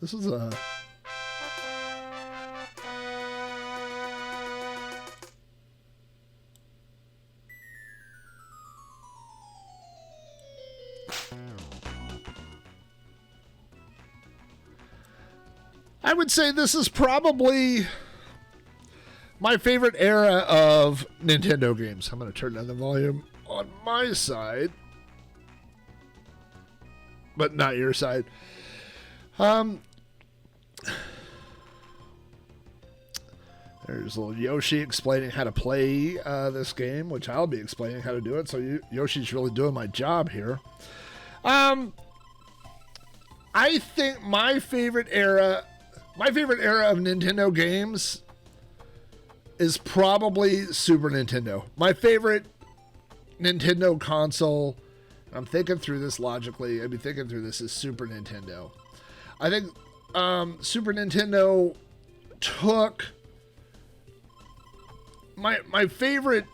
This is a... I would say this is probably my favorite era of Nintendo games. I'm going to turn down the volume on my side, but not your side. There's little Yoshi explaining how to play this game, which I'll be explaining how to do it. So Yoshi's really doing my job here. I think my favorite era of Nintendo games is probably Super Nintendo. My favorite Nintendo console, I'm thinking through this logically, I'd be thinking through this, is Super Nintendo. I think Super Nintendo took my favorite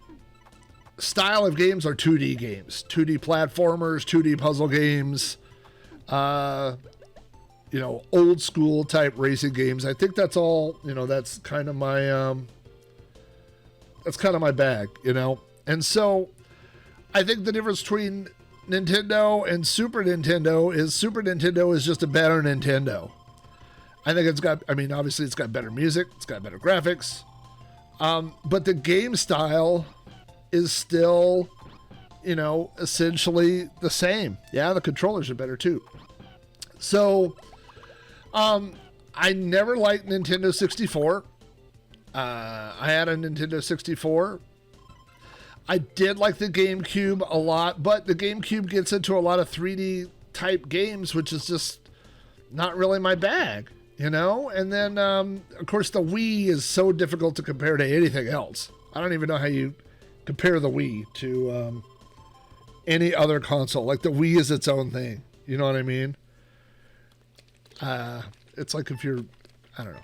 style of games are 2D games, 2D platformers, 2D puzzle games, old school type racing games. I think that's all, that's kind of my bag, And so I think the difference between Nintendo and Super Nintendo is just a better Nintendo. I think obviously it's got better music, it's got better graphics, but the game style is still, essentially the same. Yeah, the controllers are better too. So, I never liked Nintendo 64. I had a Nintendo 64. I did like the GameCube a lot, but the GameCube gets into a lot of 3D type games, which is just not really my bag, And then, of course, the Wii is so difficult to compare to anything else. I don't even know how you compare the Wii to any other console. Like, the Wii is its own thing. You know what I mean? It's like if you're, I don't know.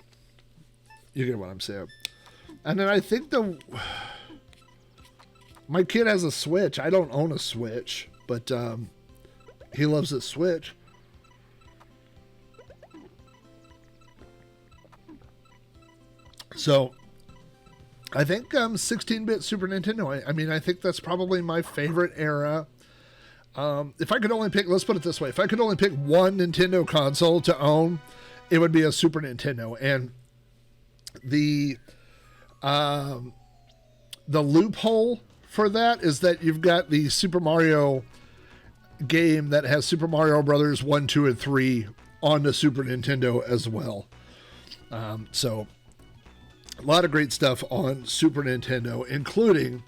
You get what I'm saying. And then I think my kid has a Switch. I don't own a Switch, but he loves the Switch. So I think 16-bit Super Nintendo. I think that's probably my favorite era. If I could only pick, let's put it this way. If I could only pick one Nintendo console to own, it would be a Super Nintendo. And the loophole for that is that you've got the Super Mario game that has Super Mario Brothers 1, 2, and 3 on the Super Nintendo as well. So a lot of great stuff on Super Nintendo, including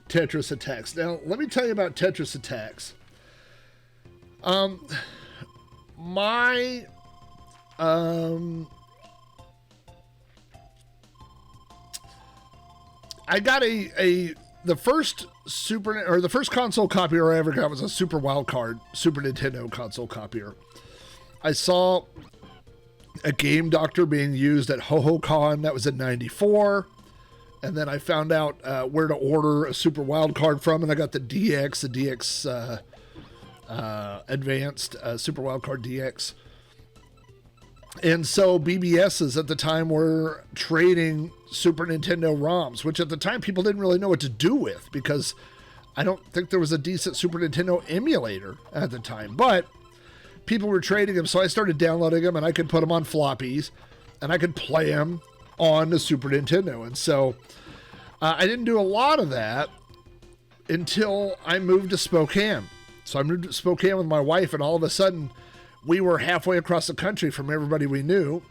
Tetris Attacks. Now, let me tell you about Tetris Attacks. I got the first console copier I ever got was a Super Wildcard Super Nintendo console copier. I saw a Game Doctor being used at HoHoCon. That was in '94. And then I found out where to order a Super Wildcard from, and I got the DX Advanced Super Wildcard DX. And so BBSs at the time were trading Super Nintendo ROMs, which at the time people didn't really know what to do with, because I don't think there was a decent Super Nintendo emulator at the time. But people were trading them, so I started downloading them, and I could put them on floppies, and I could play them on the Super Nintendo. And so I didn't do a lot of that until I moved to Spokane. So I moved to Spokane with my wife, and all of a sudden we were halfway across the country from everybody we knew,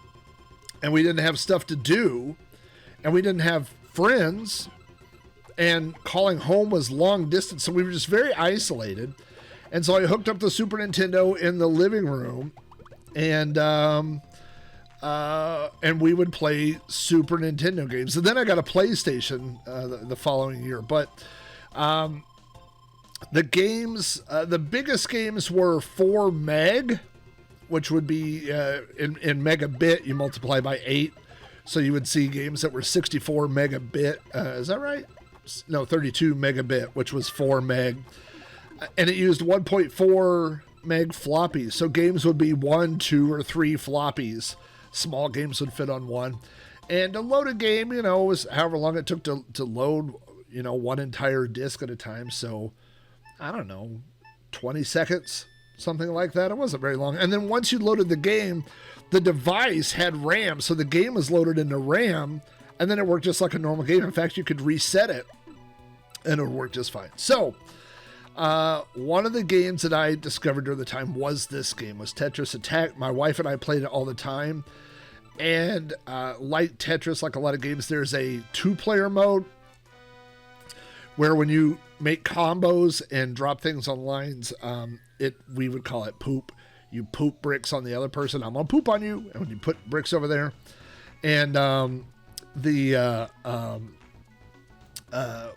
and we didn't have stuff to do, and we didn't have friends, and calling home was long distance. So we were just very isolated. And so I hooked up the Super Nintendo in the living room, and we would play Super Nintendo games. And then I got a PlayStation the following year. But the games, the biggest games were 4 meg, which would be in megabit, you multiply by 8. So you would see games that were 64 megabit. Is that right? No, 32 megabit, which was 4 meg. And it used 1.4 meg floppies. So games would be 1, 2, or 3 floppies. Small games would fit on one. And to load a game, was however long it took to load, one entire disc at a time. So, I don't know, 20 seconds, something like that. It wasn't very long. And then once you loaded the game, the device had RAM. So the game was loaded into RAM, and then it worked just like a normal game. In fact, you could reset it, and it would work just fine. So, one of the games that I discovered during the time was this game, was Tetris Attack. My wife and I played it all the time. And like Tetris, like a lot of games, there's a 2-player mode where when you make combos and drop things on lines, we would call it poop. You poop bricks on the other person. I'm going to poop on you. And when you put bricks over there. And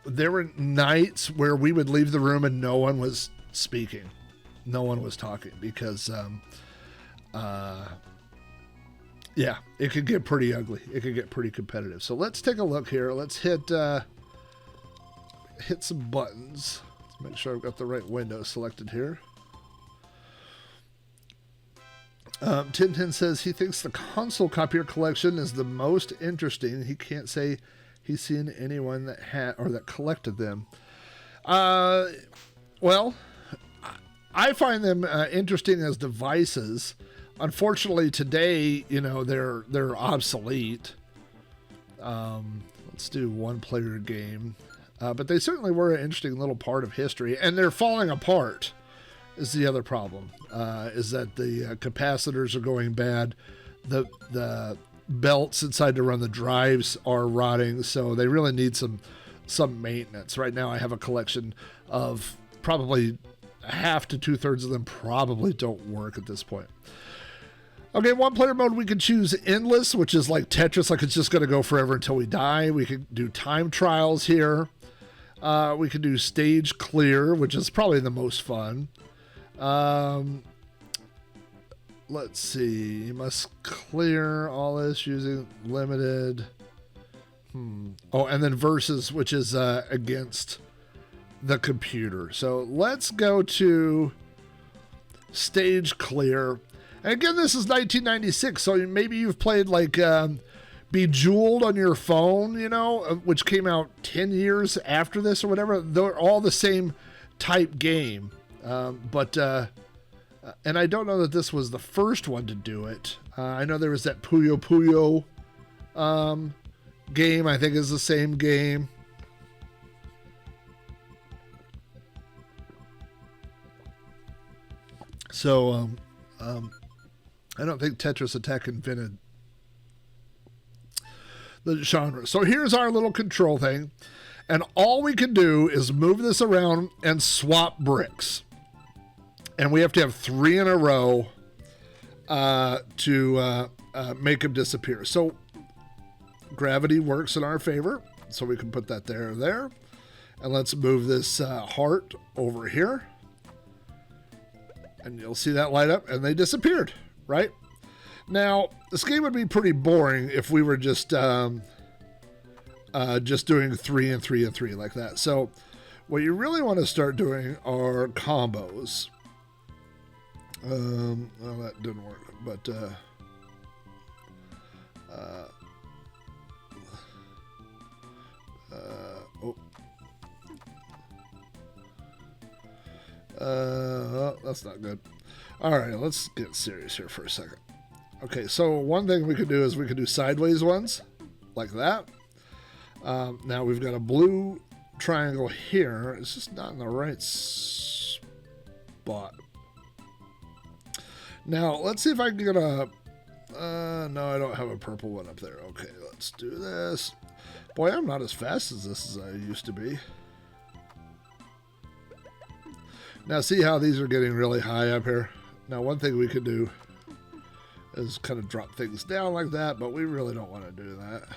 there were nights where we would leave the room and no one was speaking. No one was talking because... yeah, it could get pretty ugly. It could get pretty competitive. So let's take a look here. Let's hit some buttons. Let's make sure I've got the right window selected here. Tintin says he thinks the console copier collection is the most interesting. He can't say he's seen anyone that had or that collected them. Well, I find them interesting as devices. Unfortunately, today, they're obsolete. Let's do 1-player game. But they certainly were an interesting little part of history. And they're falling apart is the other problem. Is that the capacitors are going bad. The belts inside to run the drives are rotting. So they really need some maintenance. Right now, I have a collection of probably half to 2/3 of them probably don't work at this point. Okay, 1-player mode, we could choose endless, which is like Tetris, like it's just going to go forever until we die. We could do time trials here. We could do stage clear, which is probably the most fun. Let's see. You must clear all this using limited. Oh, and then versus, which is against the computer. So let's go to stage clear. And again, this is 1996, so maybe you've played like Bejeweled on your phone, which came out 10 years after this or whatever. They're all the same type game. And I don't know that this was the first one to do it. I know there was that Puyo Puyo game, I think is the same game. So, I don't think Tetris Attack invented the genre. So here's our little control thing. And all we can do is move this around and swap bricks. And we have to have 3 in a row to make them disappear. So gravity works in our favor. So we can put that there. And let's move this heart over here. And you'll see that light up and they disappeared. Right? Now, this game would be pretty boring if we were just doing 3 and 3 and 3 like that. So what you really want to start doing are combos. Well, that didn't work, but that's not good. All right, let's get serious here for a second. Okay, so one thing we could do is we could do sideways ones, like that. Now we've got a blue triangle here. It's just not in the right spot. Now, let's see if I can get a... no, I don't have a purple one up there. Okay, let's do this. Boy, I'm not as fast as this as I used to be. Now, see how these are getting really high up here? Now, one thing we could do is kind of drop things down like that, but we really don't want to do that.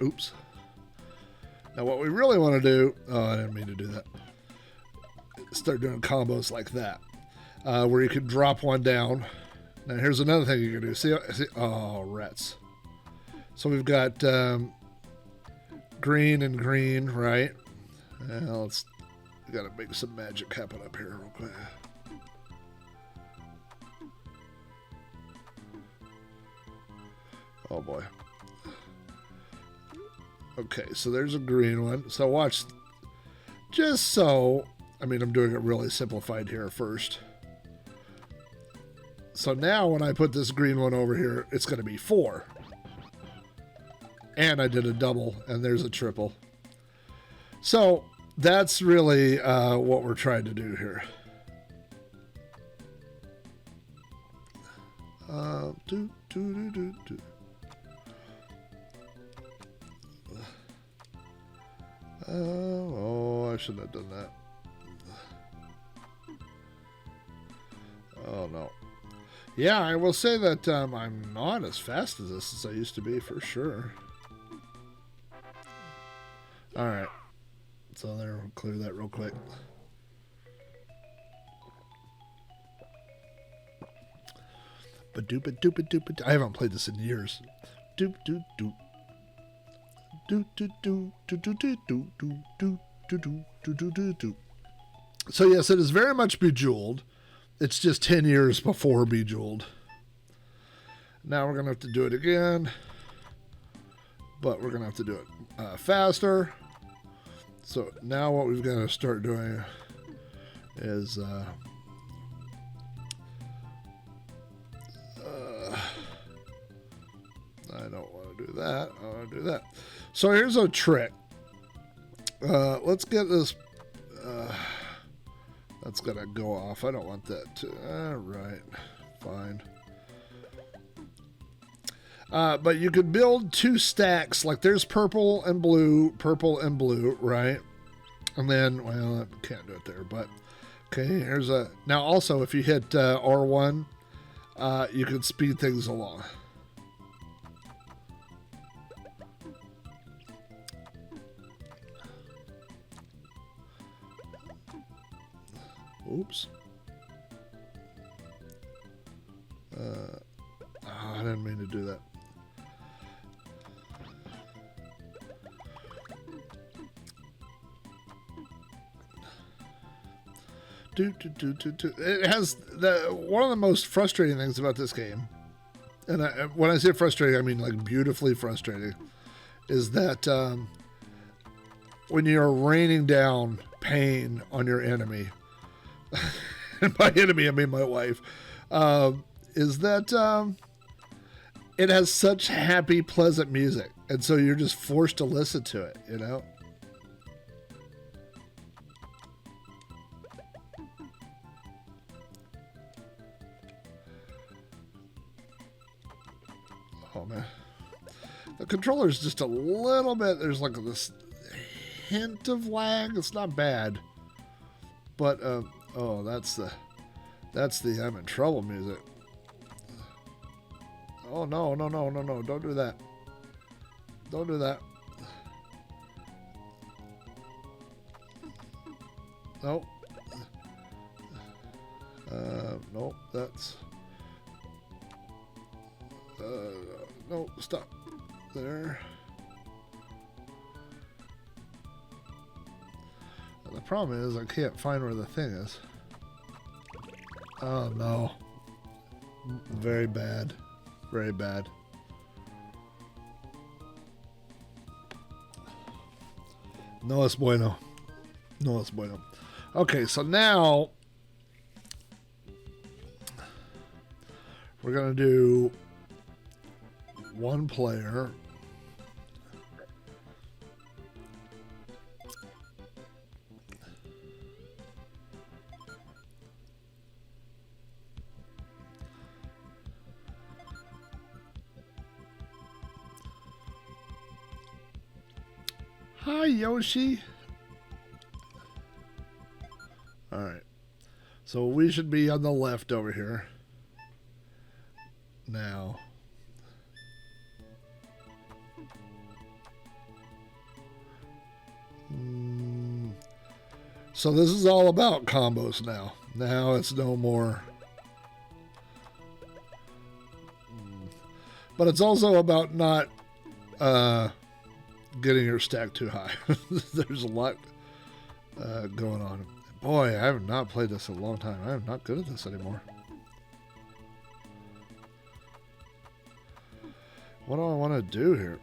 Oops. Now, what we really want to do... Oh, I didn't mean to do that. Start doing combos like that, where you can drop one down Now here's another thing you can do. See, oh, rats. So we've got green and green, right? Now we gotta make some magic happen up here real quick. Oh boy. Okay, so there's a green one. So watch, just so, I mean, I'm doing it really simplified here first. So now when I put this green one over here, it's going to be 4. And I did a double, and there's a triple. So that's really what we're trying to do here. Oh, I shouldn't have done that. Oh, no. Yeah, I will say that I'm not as fast as this as I used to be, for sure. All right. So there, we'll clear that real quick. Ba-doop-a-doop-a-doop-a-doop. I haven't played this in years. Doop-doop-doop. So yes, it is very much Bejeweled. It's just 10 years before Bejeweled. Now we're going to have to do it again. But we're going to have to do it faster. So now what we've got to start doing is... I don't want to do that. I want to do that. So here's a trick. Let's get this. That's going to go off. I don't want that to. All right. Fine. But you could build 2 stacks. Like there's purple and blue, right? And then, well, I can't do it there. But, okay, here's a. Now also, if you hit R1, you can speed things along. Oops. I didn't mean to do that. It has one of the most frustrating things about this game, and when I say frustrating, I mean like beautifully frustrating, is that when you're raining down pain on your enemy, and by enemy I mean my wife, is that it has such happy, pleasant music, and so you're just forced to listen to it, you know? Oh man, the controller's just a little bit, there's like this hint of lag. It's not bad, but oh, that's the I'm in trouble music. Oh no, don't do that. Don't do that. Nope. Nope, that's no, stop there. The problem is I can't find where the thing is. Oh no. Very bad. Very bad. No es bueno. No es bueno. Okay, so now we're going to do one player. Hi, Yoshi. All right. So we should be on the left over here. Now. So this is all about combos now. Now it's no more. But it's also about not getting your stack too high. There's a lot going on. Boy, I have not played this in a long time. I am not good at this anymore. What do I want to do here?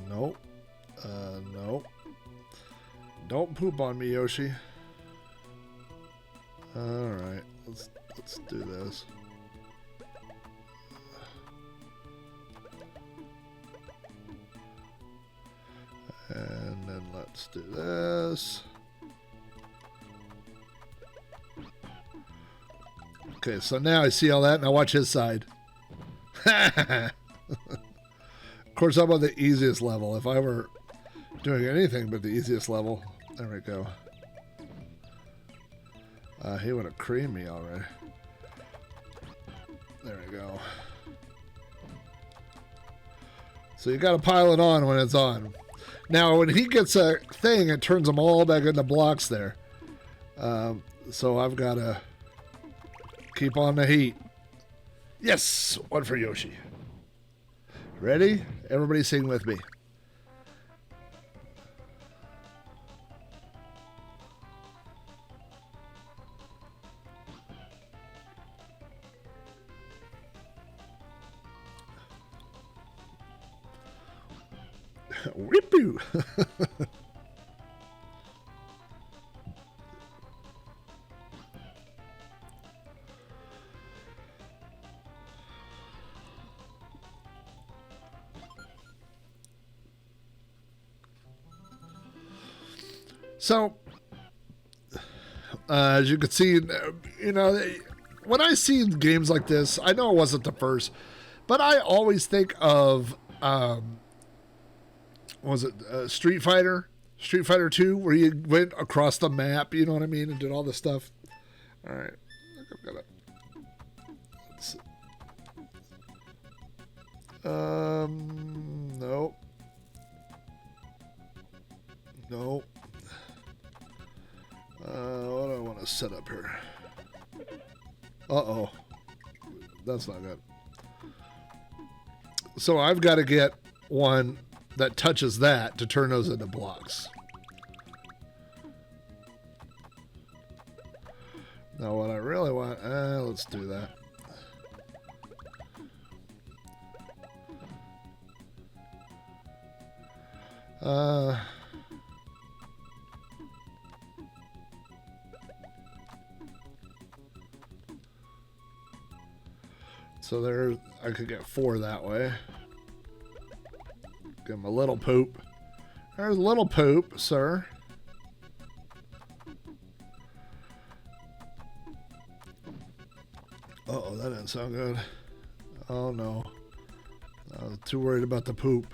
Nope. Nope. Don't poop on me, Yoshi. Alright, let's do this. And then let's do this. Okay, so now I see all that. Now watch his side. Of course, I'm on the easiest level. If I were doing anything but the easiest level. There we go. He would have creamed me already. There we go. So you got to pile it on when it's on. Now, when he gets a thing, it turns them all back into blocks there. So I've got to keep on the heat. Yes! One for Yoshi. Ready? Everybody sing with me. Whippoo! So, as you can see, you know, when I see games like this, I know it wasn't the first, but I always think of, was it Street Fighter 2, where you went across the map, you know what I mean, and did all this stuff. All right, I've got it. Nope. Nope. What do I want to set up here? Uh-oh. That's not good. So I've got to get one that touches that to turn those into blocks. Now what I really want, let's do that. So there, I could get 4 that way. Give him a little poop. There's a little poop, sir. Uh-oh, that didn't sound good. Oh, no. I was too worried about the poop.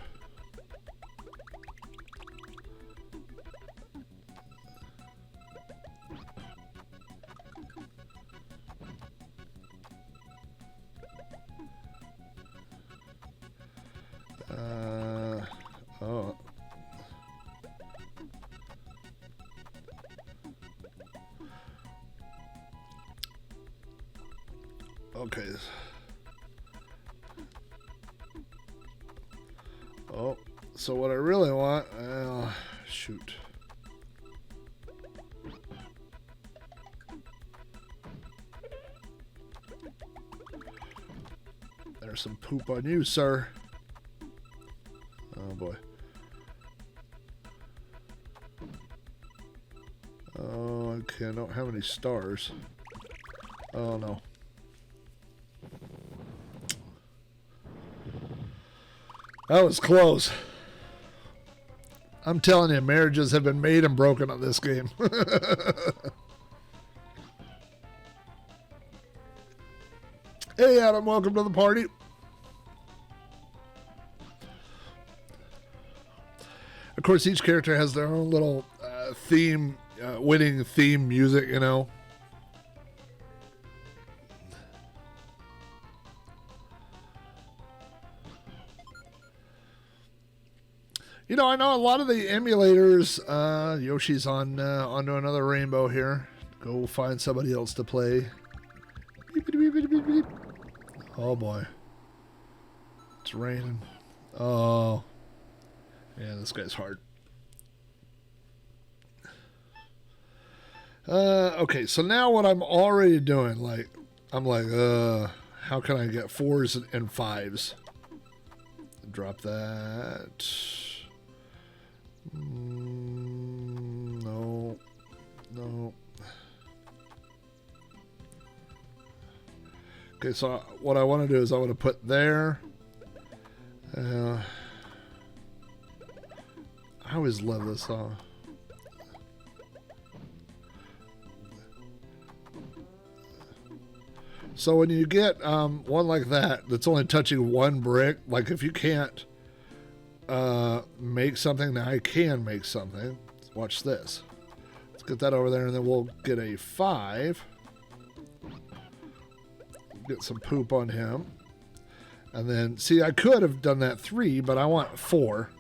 Oh. Okay. Oh, so what I really want, shoot. There's some poop on you, sir. Oh boy. Oh, okay, I don't have any stars. Oh no. That was close. I'm telling you, marriages have been made and broken on this game. Hey Adam, welcome to the party. Of course, each character has their own little theme, winning theme music, you know. You know, I know a lot of the emulators, Yoshi's on onto another rainbow here. Go find somebody else to play. Oh boy. It's raining. Oh. Yeah, this guy's hard. Okay, so now what I'm already doing, like, I'm like, how can I get 4s and 5s? Drop that. No. No. Okay, so what I want to do is I want to put there. I always love this song. So when you get one like that that's only touching one brick, like if you can't make something, now I can make something. Watch this. Let's get that over there, and then we'll get a 5. Get some poop on him. And then, see, I could have done that 3, but I want 4.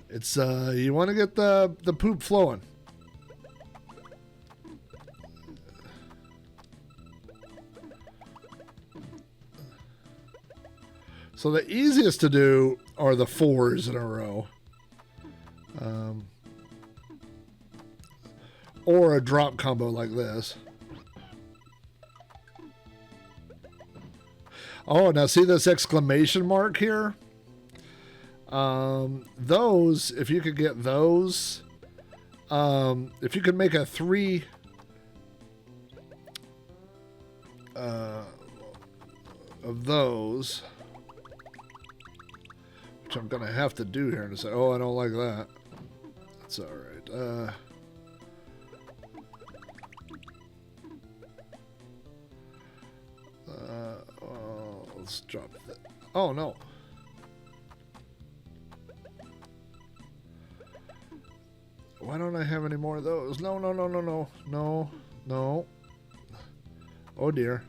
It's, you want to get the poop flowing. So the easiest to do are the 4s in a row. Or a drop combo like this. Oh, now see this exclamation mark here? Those, if you could get those, if you could make a 3 of those, which I'm going to have to do here in a second. Oh, I don't like that. That's all right. Let's drop that. Oh, no. Why don't I have any more of those? No, no, no, no, no. No, no. Oh, dear.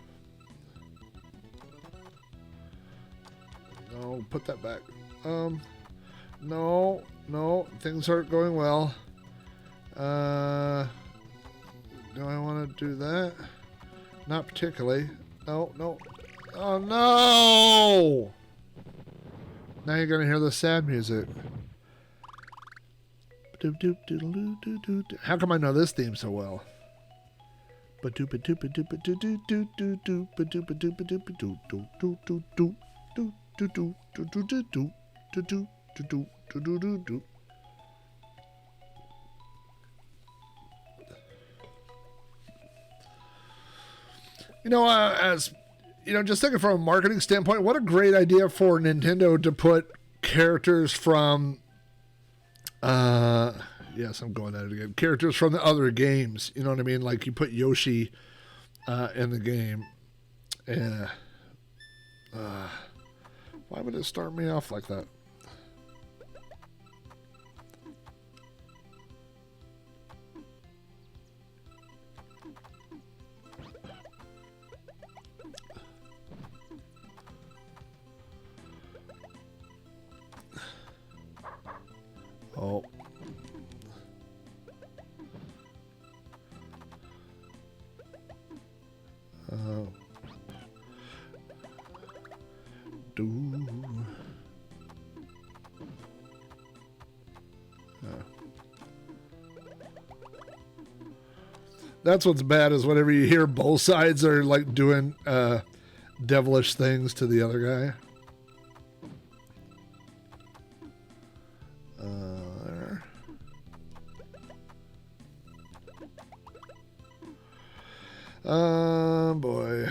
No, put that back. No, no, things aren't going well. Do I want to do that? Not particularly. No, no. Oh, no! Now you're going to hear the sad music. How come I know this theme so well? You know, as you know, just thinking from a marketing standpoint, what a great idea for Nintendo to put characters from yes, I'm going at it again. Characters from the other games, you know what I mean? Like you put Yoshi in the game. Yeah. Why would it start me off like that? Oh. That's what's bad is whenever you hear both sides are like doing devilish things to the other guy. There. Boy.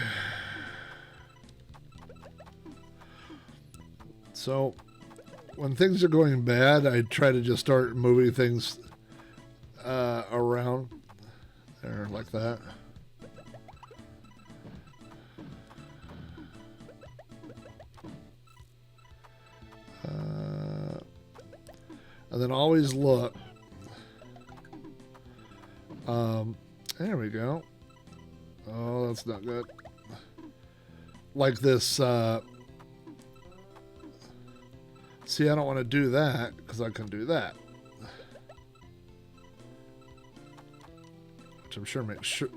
So when things are going bad, I try to just start moving things around there like that. And then always look. There we go. Oh, that's not good. Like this. See, I don't want to do that because I can do that. Which I'm sure makes sure.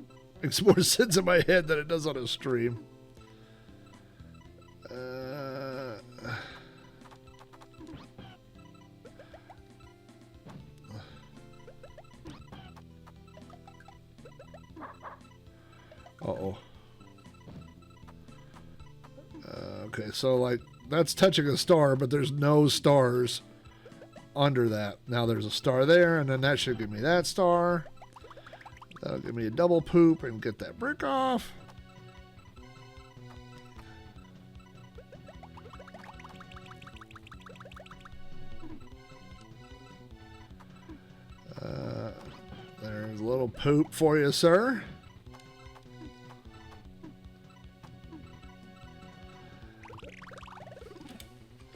Makes more sense in my head than it does on a stream. Uh-oh. Okay, so like that's touching a star, but there's no stars under that. Now there's a star there, and then that should give me that star. That'll give me a double poop and get that brick off. There's a little poop for you, sir.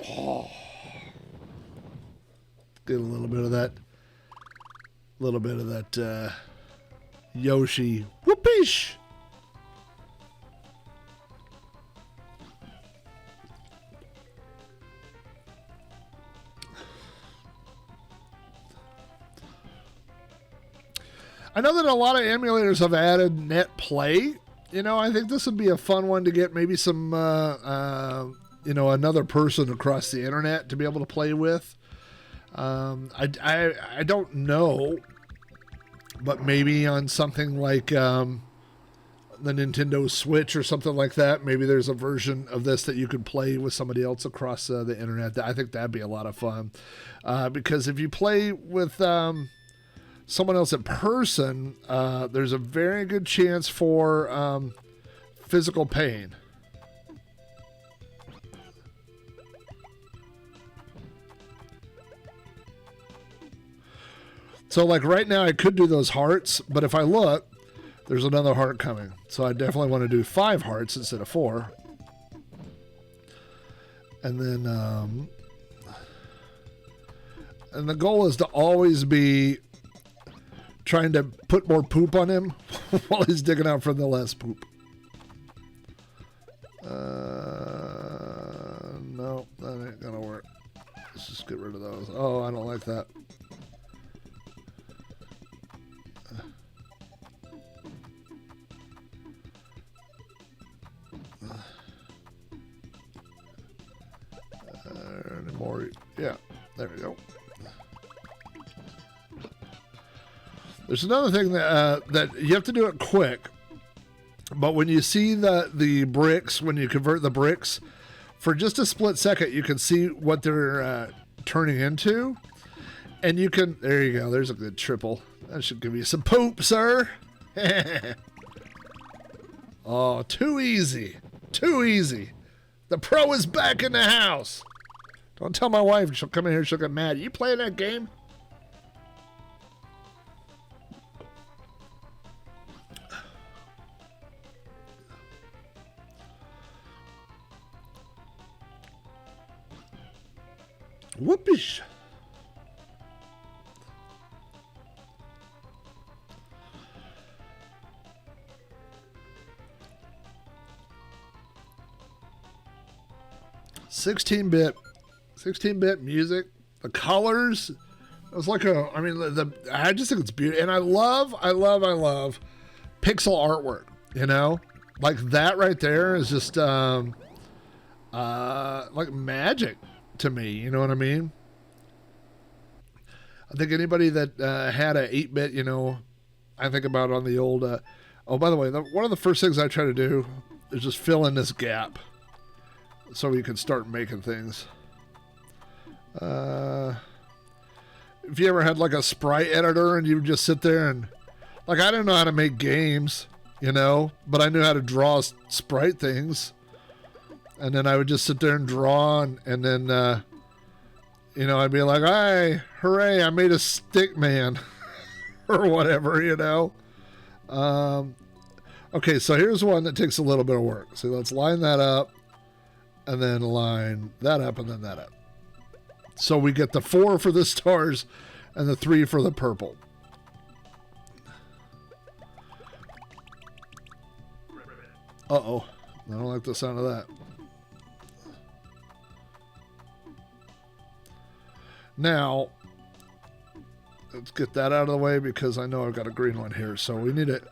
Oh. Get a little bit of that, Yoshi whoopish. I know that a lot of emulators have added net play. You know, I think this would be a fun one to get maybe some, you know, another person across the internet to be able to play with. I don't know, but maybe on something like the Nintendo Switch or something like that, maybe there's a version of this that you could play with somebody else across the internet. I think that'd be a lot of fun, because if you play with someone else in person, there's a very good chance for physical pain. So like right now I could do those hearts, but if I look, there's another heart coming. So I definitely want to do 5 hearts instead of 4. And then, and the goal is to always be trying to put more poop on him while he's digging out for the less poop. No, that ain't gonna work. Let's just get rid of those. Oh, I don't like that. More, yeah, there we go. There's another thing that that you have to do it quick, but when you see the bricks, when you convert the bricks, for just a split second, you can see what they're turning into, and you can. There you go. There's a good triple. That should give you some poop, sir. Oh, too easy. Too easy. The pro is back in the house. Don't tell my wife. She'll come in here. She'll get mad. You playing that game? Whoopish. $16 bit music, the colors. It was like a, I mean, I just think it's beautiful. And I love pixel artwork, you know, like that right there is just, like magic to me. You know what I mean? I think anybody that, had a 8-bit, you know, I think about on the old, oh, by the way, one of the first things I try to do is just fill in this gap so we can start making things. If you ever had like a Sprite editor and you would just sit there and, like, I didn't know how to make games, you know, but I knew how to draw Sprite things. And then I would just sit there and draw, and then, you know, I'd be like, "Hey, hooray, I made a stick man," or whatever, you know. Okay, so here's one that takes a little bit of work. So let's line that up, and then line that up, and then that up. So we get the 4 for the stars and the 3 for the purple. Uh-oh. I don't like the sound of that. Now, let's get that out of the way because I know I've got a green one here. So we need it.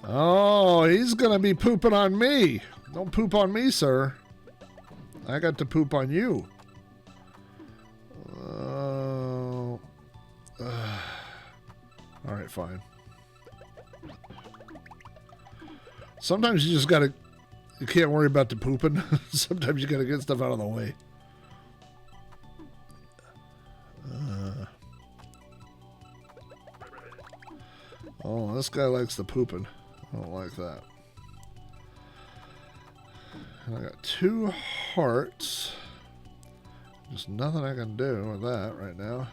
Oh, he's going to be pooping on me. Don't poop on me, sir. I got to poop on you. All right, fine. Sometimes you just got to... You can't worry about the pooping. Sometimes you got to get stuff out of the way. Oh, this guy likes the pooping. I don't like that. And I got 2 hearts. There's nothing I can do with that right now.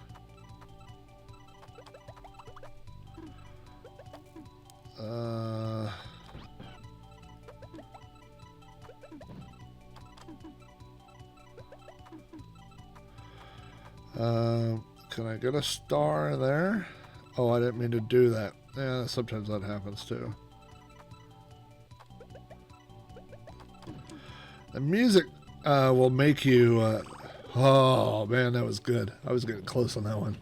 Can I get a star there? Oh, I didn't mean to do that. Yeah, sometimes that happens too. The music will make you... oh, man, that was good. I was getting close on that one.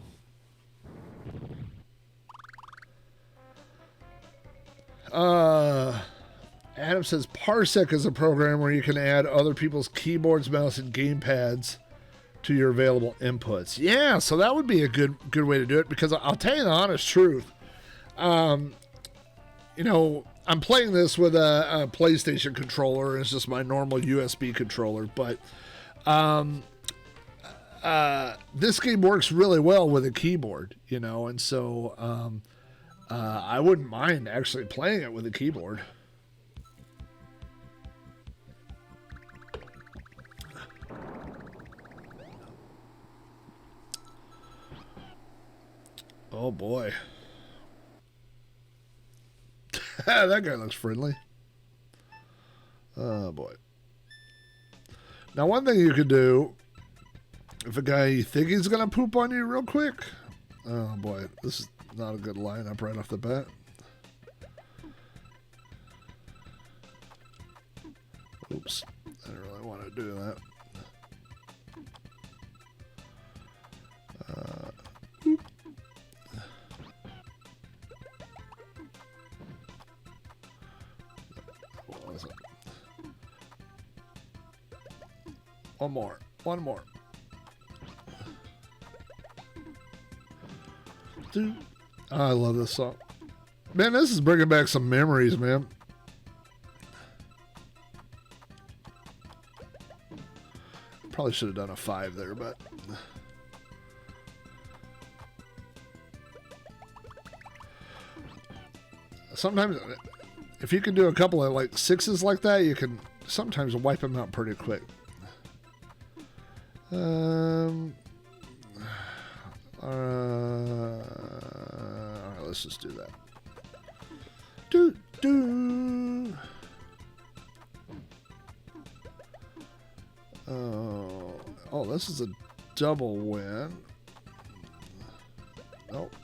Adam says Parsec is a program where you can add other people's keyboards, mouse, and gamepads to your available inputs. Yeah, so that would be a good way to do it, because I'll tell you the honest truth. You know, I'm playing this with a PlayStation controller. It's just my normal USB controller, but this game works really well with a keyboard, you know, and so I wouldn't mind actually playing it with a keyboard. Oh boy. That guy looks friendly. Oh boy. Now one thing you could do, if a guy you think he's gonna poop on you real quick. Oh boy, this is not a good lineup right off the bat. Oops, I didn't really want to do that. What was it? One more. Dude, I love this song. Man, this is bringing back some memories, man. Probably should have done a 5 there, but... Sometimes, if you can do a couple of like 6s like that, you can sometimes wipe them out pretty quick. Alright, let's just do that. Oh, this is a double win. Nope.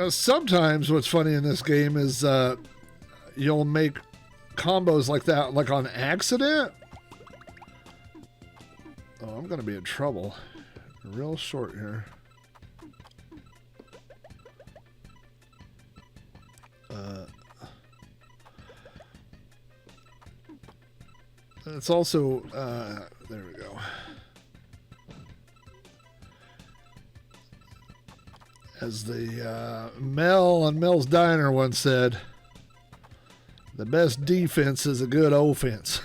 Sometimes what's funny in this game is you'll make combos like that, like on accident. Oh, I'm going to be in trouble. Real short here. It's also, there we go. As the Mel on Mel's Diner once said, the best defense is a good offense.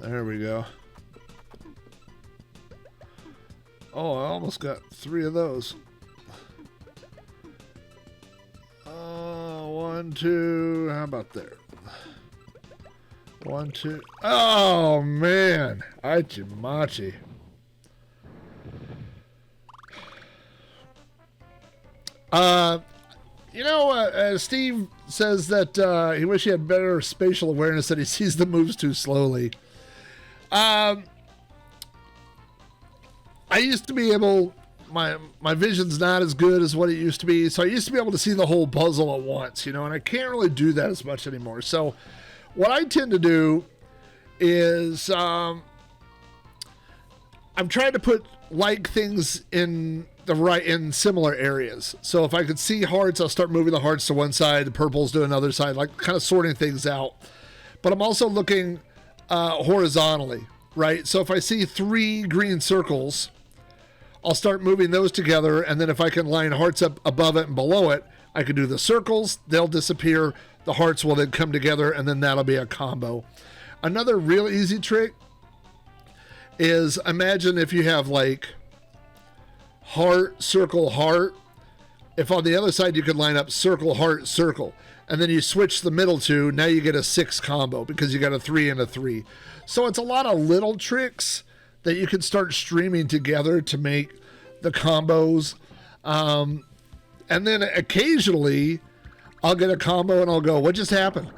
There we go. Oh, I almost got 3 of those. 1, 2. How about there? 1, 2. Oh, man. Aichimachi. You know, Steve says that he wish he had better spatial awareness, that he sees the moves too slowly. I used to be able, my vision's not as good as what it used to be. So I used to be able to see the whole puzzle at once, you know, and I can't really do that as much anymore. So what I tend to do is I'm trying to put like things in similar areas. So if I could see hearts, I'll start moving the hearts to one side, the purples to another side, like kind of sorting things out. But I'm also looking horizontally, right? So if I see 3 green circles, I'll start moving those together. And then if I can line hearts up above it and below it, I can do the circles, they'll disappear. The hearts will then come together, and then that'll be a combo. Another real easy trick is, imagine if you have like heart, circle, heart. If on the other side you could line up circle, heart, circle, and then you switch the middle two, now you get a 6 combo because you got a 3 and a 3. So it's a lot of little tricks that you can start streaming together to make the combos. And then occasionally I'll get a combo and I'll go, what just happened?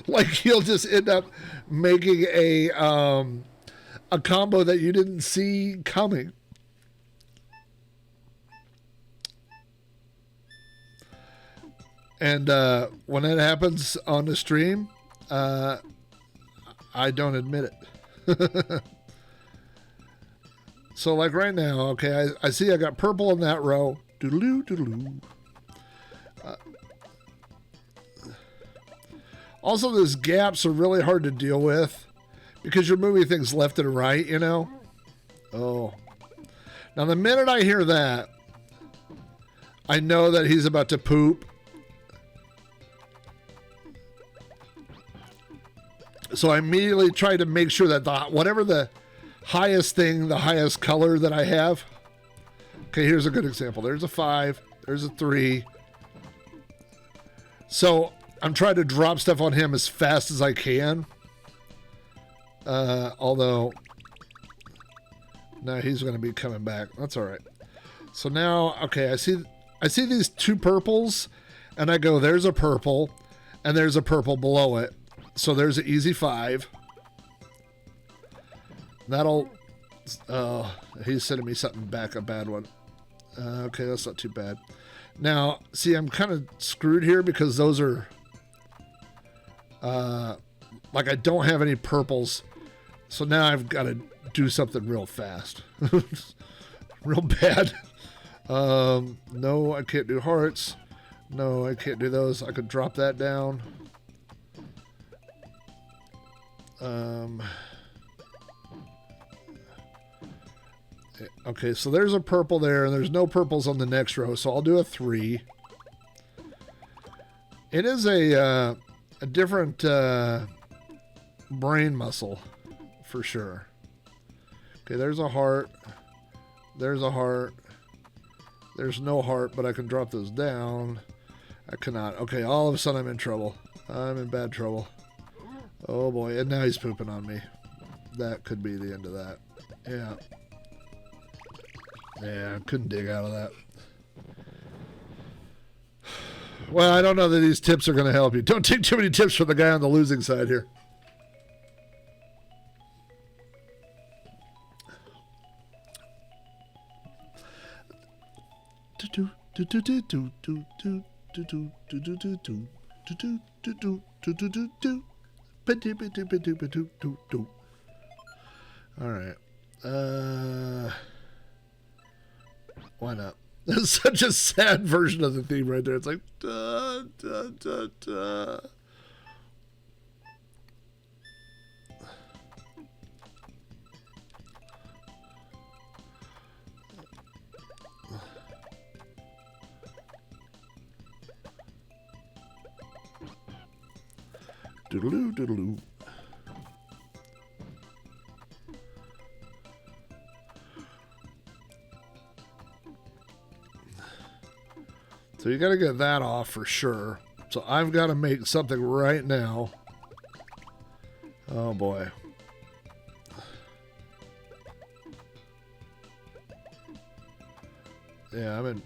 Like you'll just end up making a combo that you didn't see coming. And when that happens on the stream, I don't admit it. So like right now, okay, I see I got purple in that row. Doodaloo, doodaloo. Also, those gaps are really hard to deal with because you're moving things left and right, you know? Oh. Now, the minute I hear that, I know that he's about to poop. So I immediately try to make sure that whatever the highest thing, the highest color that I have. Okay, here's a good example. There's a 5. There's a 3. So I'm trying to drop stuff on him as fast as I can. Although, no, he's going to be coming back. That's all right. So now, okay, I see these 2 purples, and I go, there's a purple, and there's a purple below it. So there's an easy 5. That'll, he's sending me something back, a bad one. Okay, that's not too bad. Now, see, I'm kind of screwed here because those are, like I don't have any purples. So now I've got to do something real fast. Real bad. No, I can't do hearts. No, I can't do those. I could drop that down. Okay, so there's a purple there, and there's no purples on the next row, so I'll do a 3. It is a different brain muscle, for sure. Okay, there's a heart. There's a heart. There's no heart, but I can drop those down. I cannot. Okay, all of a sudden I'm in trouble. I'm in bad trouble. Oh boy, and now he's pooping on me. That could be the end of that. Yeah. Yeah, I couldn't dig out of that. Well, I don't know that these tips are going to help you. Don't take too many tips from the guy on the losing side here. All right. Why not? That's such a sad version of the theme right there. It's like da, da, da, da. Doodaloo, doodaloo. So you got to get that off for sure. So I've got to make something right now. Oh boy. Yeah, I'm in.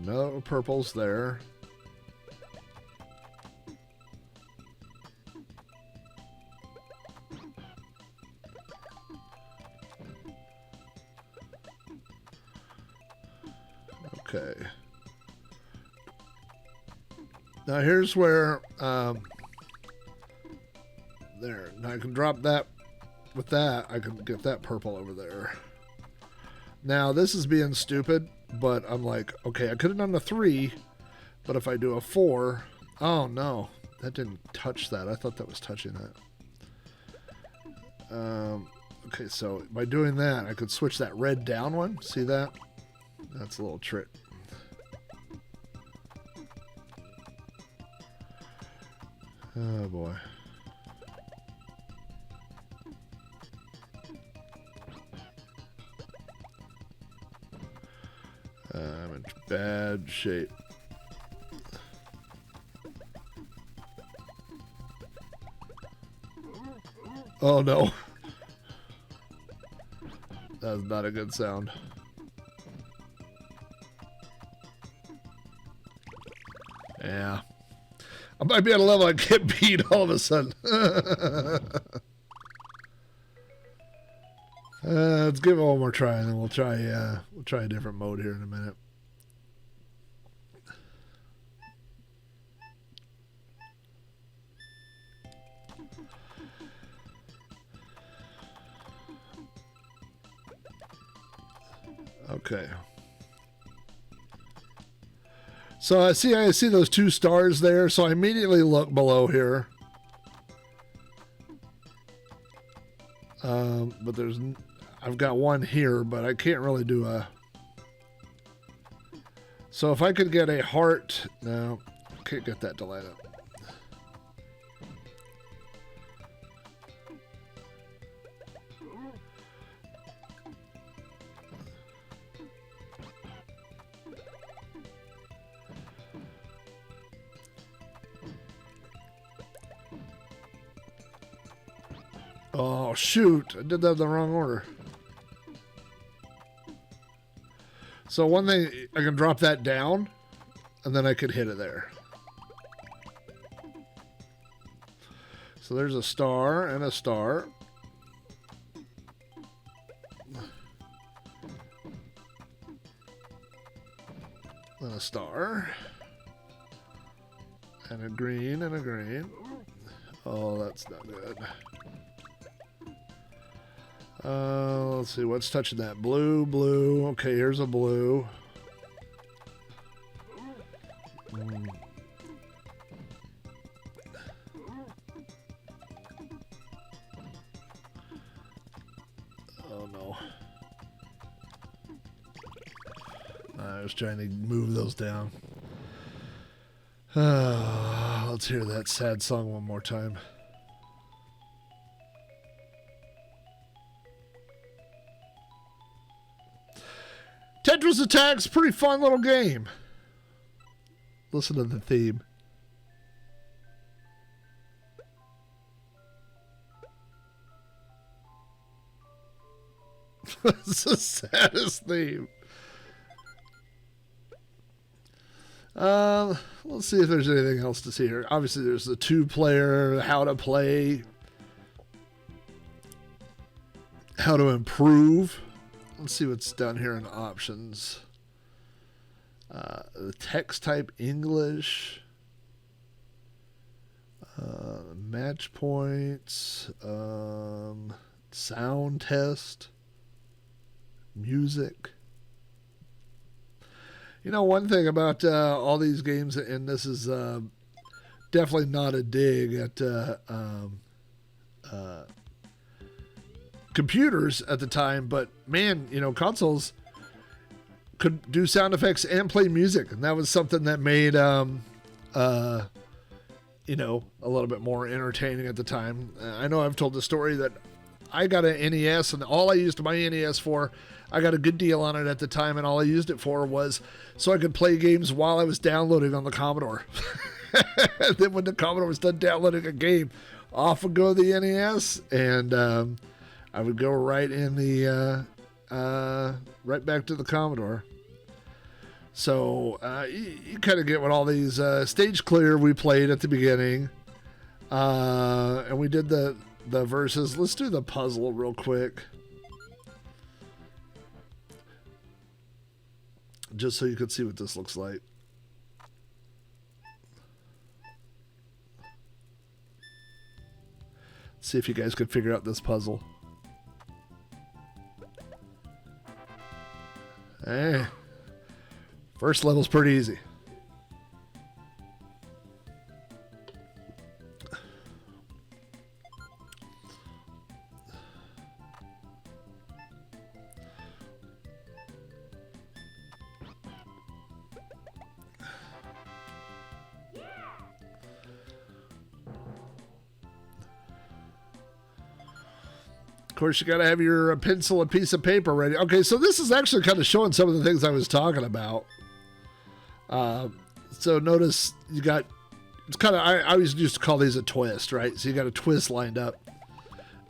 No purples there. Okay. Now here's where there. Now I can drop that. With that, I can get that purple over there. Now this is being stupid, but I'm like, okay, I could have done a 3, but if I do a 4, oh no, that didn't touch that. I thought that was touching that. Okay, so by doing that, I could switch that red down one. See that? That's a little trick. Oh boy. I'm in bad shape. Oh no. That's not a good sound. Yeah. I might be at a level I get beat all of a sudden. Let's give it one more try, and then we'll try a different mode here in a minute. Okay. So I see those 2 stars there, so I immediately look below here. But I've got one here, but I can't really do a... So if I could get a heart... No, can't get that to light up. Oh, shoot. I did that in the wrong order. So one thing, I can drop that down, and then I could hit it there. So there's a star and a star. Then a star. And a green and a green. Oh, that's not good. Let's see, what's touching that? Blue, blue. Okay, here's a blue. Oh, no. I was trying to move those down. Let's hear that sad song one more time. Tetris Attack's a pretty fun little game. Listen to the theme. It's the saddest theme. Let's see if there's anything else to see here. Obviously, there's the 2-player, how to play, how to improve. Let's see what's done here in options. The text type English, match points, sound test, music. You know, one thing about all these games, and this is definitely not a dig at computers at the time, but man, you know, consoles could do sound effects and play music, and that was something that made you know, a little bit more entertaining at the time. I know I've told the story that I got an NES, and all I used my NES for, I got a good deal on it at the time, and all I used it for was so I could play games while I was downloading on the Commodore. And then when the Commodore was done downloading a game, off would go the NES, and I would go right in the right back to the Commodore. So you kind of get what all these stage clear we played at the beginning. And we did the verses. Let's do the puzzle real quick. Just so you can see what this looks like. See if you guys could figure out this puzzle. Hey, first level's pretty easy. Of course, you got to have your pencil and piece of paper ready. Okay, so this is actually kind of showing some of the things I was talking about. So notice you got, it's kind of, I always used to call these a twist, right? So you got a twist lined up,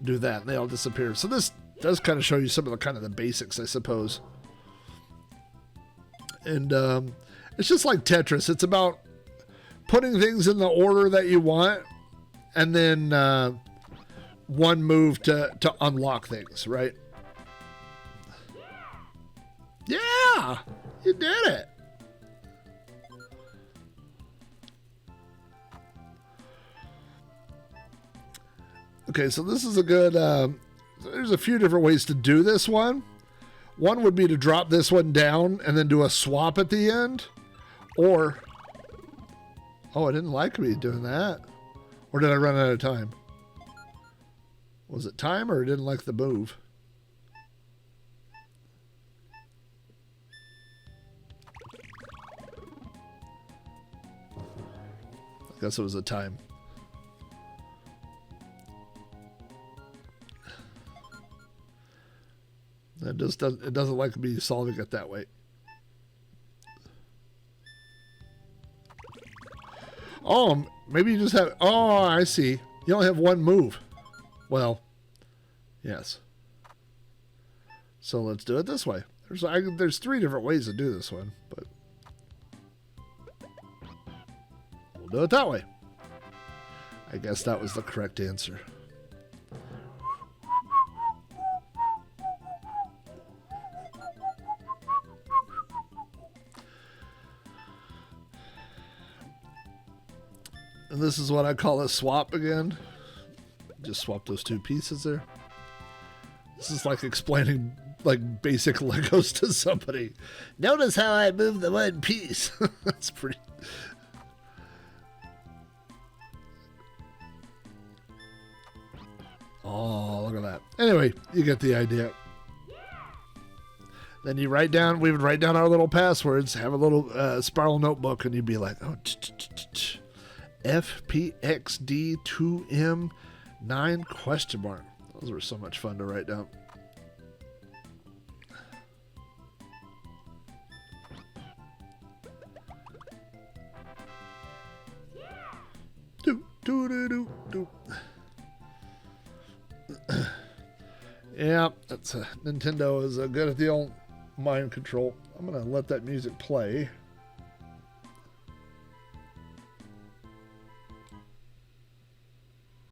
do that, and they all disappear. So this does kind of show you some of the kind of the basics, I suppose. And it's just like Tetris. It's about putting things in the order that you want, and then one move to unlock things, right? Yeah, you did it. Okay, so this is a good, there's a few different ways to do this one. One would be to drop this one down and then do a swap at the end. Or, oh, I didn't like me doing that. Or did I run out of time? Was it time or I didn't like the move? I guess it was a time. It doesn't like me solving it that way. Oh, maybe you just have, oh, I see. You only have one move. Well, yes. So let's do it this way. There's three different ways to do this one, but we'll do it that way. I guess that was the correct answer. And this is what I call a swap again. Just swap those two pieces there. This is like explaining like basic Legos to somebody. Notice how I move the one piece. That's pretty. Oh, look at that. Anyway, you get the idea. Then you write down, we would write down our little passwords, have a little spiral notebook, and you'd be like, oh, FPXD2M9 question mark. Those were so much fun to write down. Yeah, that's Nintendo is good at the old mind control. I'm gonna let that music play.